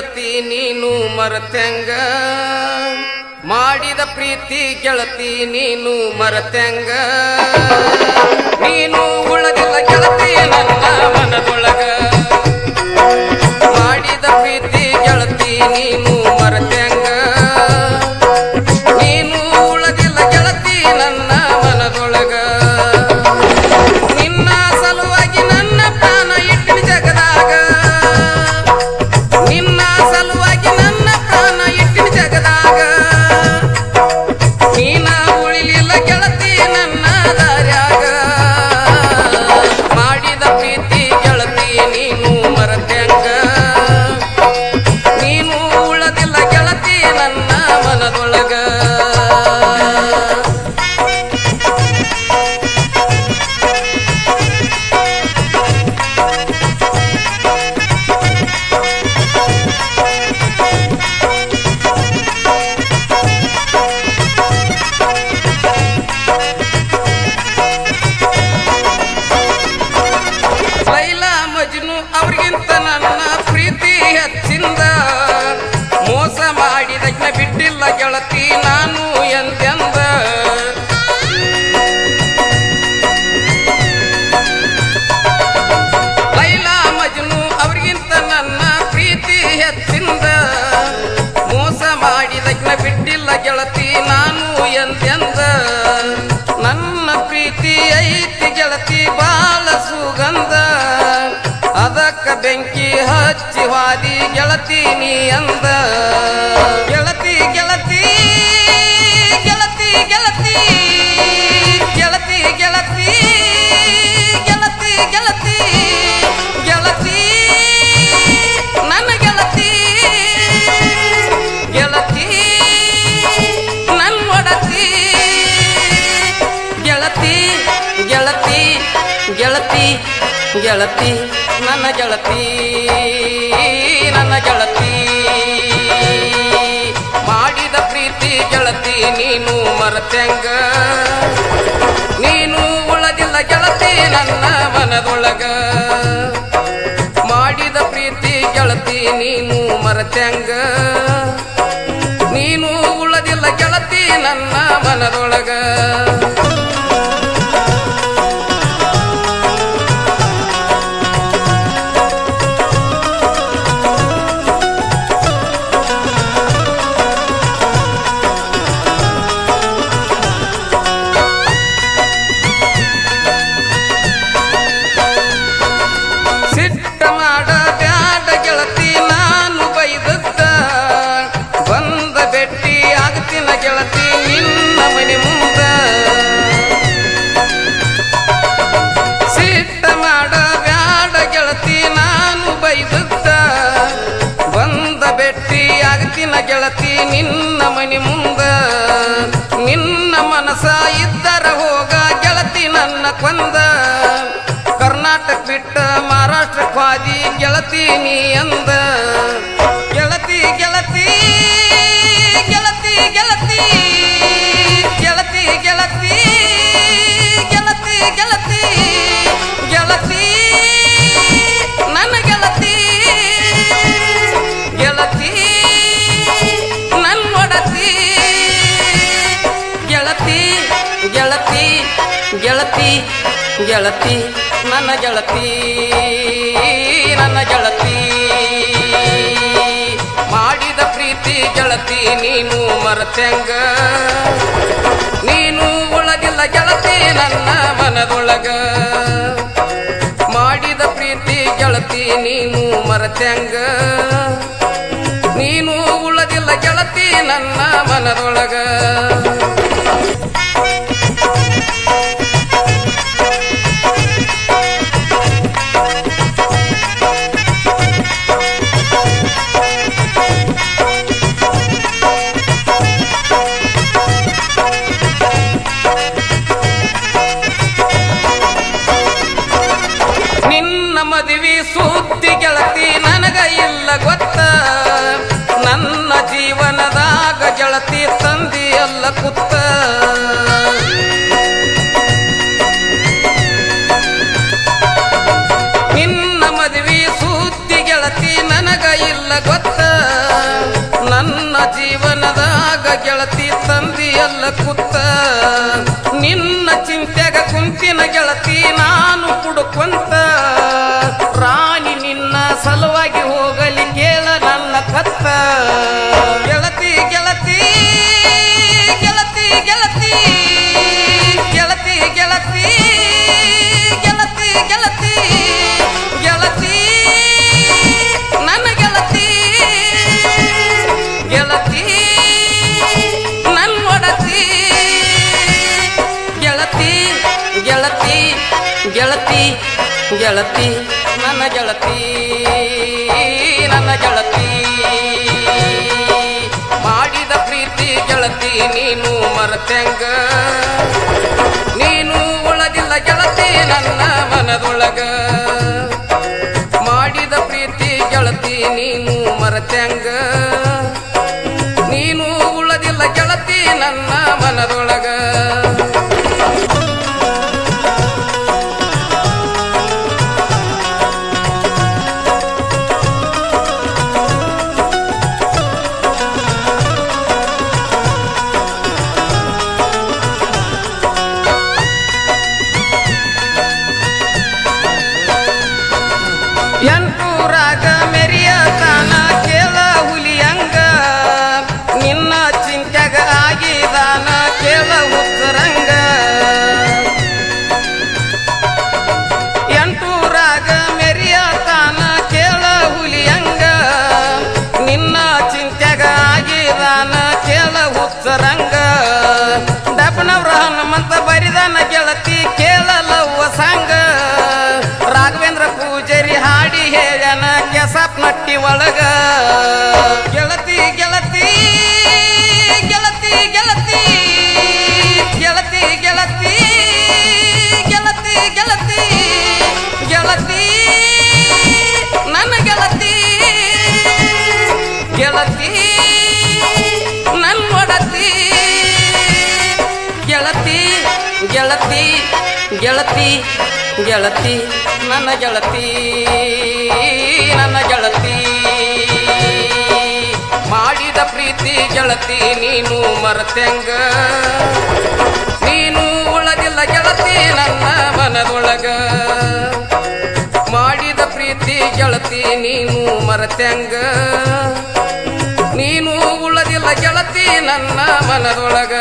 ಗೆಳತಿ ನೀನು ಮರತ್ಯಂಗ ಮಾಡಿದ ಪ್ರೀತಿ ಗೆಳತಿ ನೀನು ಮರತ್ಯಂಗ ನೀನು ಉಳದಿಲ್ಲ ಗೆಳತಿ ನನ್ನ ಮನದೊಳಗ ಮಾಡಿದ ಪ್ರೀತಿ ಗೆಳತಿ ನೀನು ಮರತ್ಯಂಗ ನೀನು ಉಳದಿಲ್ಲ ಗೆಳತಿ ನನ್ನ ಮನದೊಳಗ ನಿನ್ನ ಸಲುವಾಗಿ ನನ್ನ ಪ್ರಾಣ ಇಟ್ಟಿನ ಜಗದಾಗ ನಿನ್ನ ಸಲುವಾಗಿ ನನ್ನ ಪ್ರಾಣ ಇಟ್ಟಿನ ಜಗದಾಗ ನೀನ ಉಳಿಲಿಲ್ಲ ಗೆಳತಿ ನನ್ನ ದಾರ್ಯಾಗ ಮಾಡಿದ ಪ್ರೀತಿ ಗೆಳತಿ ನೀನು ಮರತ್ಯಂಗ ನೀನು ಉಳದಿಲ್ಲ ಗೆಳತಿ ನನ್ನ ಮನದೊಳಗ ಲೈಲಾ ಮಜ್ನು ಅವ್ರಿಗಿಂತ ನನ್ನ ಪ್ರೀತಿ ಹೆಚ್ಚಿಂದ ಮೋಸ ಮಾಡಿದಕ್ಕೆ ಬಿಟ್ಟಿಲ್ಲ ಗೆಳತಿ ನಾನು ಎಂದೆಂದ ಲೈಲಾ ಮಜ್ನು ಅವ್ರಿಗಿಂತ ನನ್ನ ಪ್ರೀತಿ ಹೆಚ್ಚಿಂದ ಮೋಸ ಮಾಡಿದಕ್ಕೆ ಬಿಟ್ಟಿಲ್ಲ ಗೆಳತಿ ನಾನು ಎಂದೆಂದ ನನ್ನ ಪ್ರೀತಿ ಐತಿ ಗೆಳತಿ ಬಾಳ ಸುಗಂಧ ಅದಕ್ಕ ಬೆಂಕಿ ಹಚ್ಚಿ ವಾದಿ ಗೆಳತಿ ನೀ ಅಂದ ಗೆಳತಿ ಗೆಳತಿ ಗೆಳತಿ ಗೆಳತಿ ಗೆಳತಿ ಗೆಳತಿ ಗೆಳತಿ ಗೆಳತಿ ಗೆಳತಿ ನನ್ನ ಗೆಳತಿ ಗೆಳತಿ ನನ್ನೊಡತಿ ಗೆಳತಿ ಗೆಳತಿ ಗೆಳತಿ ಗೆಳತಿ ನನ್ನ ಗೆಳತಿ ನನ್ನ ಗೆಳತಿ ಮಾಡಿದ ಪ್ರೀತಿ ಗೆಳತಿ ನೀನು ಮರತ್ಯಂಗ ನೀನು ಉಳದಿಲ್ಲ ಗೆಳತಿ ನನ್ನ ಮನದೊಳಗ ಮಾಡಿದ ಪ್ರೀತಿ ಗೆಳತಿ ನೀನು ಮರತ್ಯಂಗ ನೀನು ಉಳದಿಲ್ಲ ಗೆಳತಿ ನನ್ನ ಮನದೊಳಗ ಸಿಟ್ಟ ಮಾಡ ಬ್ಯಾಡ ಗೆಳತಿ ನಾನು ಬೈದದ್ದ ಬಂದ ಬೆಟ್ಟಿ ಆಗ್ತಿನ ಗೆಳತಿ ನಿನ್ನ ಮನೆ ಮುಂದ ಸಿಟ್ಟ ಮಾಡ ಬ್ಯಾಡ ಗೆಳತಿ ನಾನು ಬೈದದ್ದ ಬಂದ ಬೆಟ್ಟಿ ಆಗ್ತಿನ ಗೆಳತಿ ನಿನ್ನ ಮನೆ ಮುಂದ ನಿನ್ನ ಮನಸ ಇದ್ದರ ಹೋಗ ಗೆಳತಿ ನನ್ನ ಕೊಂದ ಕರ್ನಾಟಕ ಬಿಟ್ಟ ಮಹಾರಾಷ್ಟ್ರ ಕ್ವಾದಿ ಗೆಳತಿ ನೀ ಅಂದ ಗೆಳತಿ ಗೆಳತಿ ಗೆಳತಿ ಗೆಳತಿ ಗೆಳತಿ ಗೆಳತಿ ಗೆಳತಿ ಗೆಳತಿ ಗೆಳತಿ ನನ್ನ ಗೆಳತಿ ಗೆಳತಿ ನನ್ನೊಡತಿ ಗೆಳತಿ ಗೆಳತಿ ಗೆಳತಿ ಗೆಳತಿ ನನ್ನ ಗೆಳತಿ ನನ್ನ ಗೆಳತಿ ಮಾಡಿದ ಪ್ರೀತಿ ಗೆಳತಿ ನೀನು ಮರತ್ಯಂಗ ನೀನು ಉಳದಿಲ್ಲ ಗೆಳತಿ ನನ್ನ ಮನದೊಳಗ ಮಾಡಿದ ಪ್ರೀತಿ ಗೆಳತಿ ನೀನು ಮರತ್ಯಂಗ ನೀನು ಉಳದಿಲ್ಲ ಗೆಳತಿ ನನ್ನ ಮನದೊಳಗ ನಿನ್ನ ಮದುವೆ ಸುದ್ದಿ ಗೆಳತಿ ನನಗ ಇಲ್ಲ ಗೊತ್ತ ನನ್ನ ಜೀವನದಾಗ ಗೆಳತಿ ತಂದಿ ಎಲ್ಲ ನನ್ನ ಜೀವನದಾಗ ಗೆಳತಿ ತಂದಿಯಲ್ಲ ಕುತ್ತ ನಿನ್ನ ಚಿಂತೆಗ ಕುಂತಿನ ಗೆಳತಿ ನಾನು ಕುಡುಕೊಂತ ರಾಣಿ ನಿನ್ನ ಸಲುವಾಗಿ ಹೋಗಲಿ ಕೇಳ ನನ್ನ ಕತ್ತ ಗೆಳತಿ ಗೆಳತಿ ಗೆಳತಿ ಗೆಳತಿ ಗೆಳತಿ ಗೆಳತಿ ಗೆಳತಿ ಗೆಳತಿ ಗೆಳತಿ ನನ್ನ ಗೆಳತಿ ಗೆಳತಿ ನನ್ನೊಡತಿ ಗೆಳತಿ ಗೆಳತಿ ಗೆಳತಿ ಗೆಳತಿ ನನ್ನ ಗೆಳತಿ ನನ್ನ ಗೆಳತಿ ಮಾಡಿದ ಪ್ರೀತಿ ಗೆಳತಿ ನೀನು ಮರತೆಂಗ ನೀನು ಉಳದಿಲ್ಲ ಗೆಳತಿ ನನ್ನ ಮನದೊಳಗ ಮಾಡಿದ ಪ್ರೀತಿ ಗೆಳತಿ ನೀನು ಮರತೆಂಗ ನೀನು ಉಳದಿಲ್ಲ ಗೆಳತಿ ನನ್ನ ಮನದೊಳಗ ಎಂಟೂರಾಗ ಮೆರಿಯ ತಾನ ಕೇಳ ಹುಲಿಯಂಗ ನಿನ್ನ ಚಿಂತೆಗ ಆಗಿದಾನ ಕೇಳ ಉತ್ತರಂಗ ಎಂಟೂರಾಗ ಮೆರಿಯ ತಾನ ಕೇಳ ಹುಲಿಯಂಗ ನಿನ್ನ ಚಿಂತೆಗ ಆಗಿದಾನ ಕೇಳ ಉತ್ತರಂಗ ಡಬ್ಬನವ್ರ ಹನುಮಂತ ಬರಿದಾನ ಗೆಳತಿ ಕೇಳಲವ್ವ ಸಂಗ ರಾಘವೇಂದ್ರ ಪೂಜಾರಿ ಹಾಡಿ ಹೇಳನ ಕೆಸಪ್ ನಟ್ಟಿ ಒಳಗ ಗೆಳತಿ ಗೆಳತಿ ಗೆಳತಿ ಗೆಳತಿ ಗೆಳತಿ ಗೆಳತಿ ಗೆಳತಿ ಗೆಳತಿ ಗೆಳತಿ ನನ್ನ ಗೆಳತಿ ಗೆಳತಿ ನನ್ನೊಡತಿ ಗೆಳತಿ ಗೆಳತಿ ಗೆಳತಿ ಗೆಳತಿ ನನ್ನ ಗೆಳತಿ ನನ್ನ ಗೆಳತಿ ಮಾಡಿದ ಪ್ರೀತಿ ಗೆಳತಿ ನೀನು ಮರತೆಂಗ ನೀನು ಉಳದಿಲ್ಲ ಗೆಳತಿ ನನ್ನ ಮನದೊಳಗ ಮಾಡಿದ ಪ್ರೀತಿ ಗೆಳತಿ ನೀನು ಮರತೆಂಗ ನೀನು ಉಳದಿಲ್ಲ ಗೆಳತಿ ನನ್ನ ಮನದೊಳಗ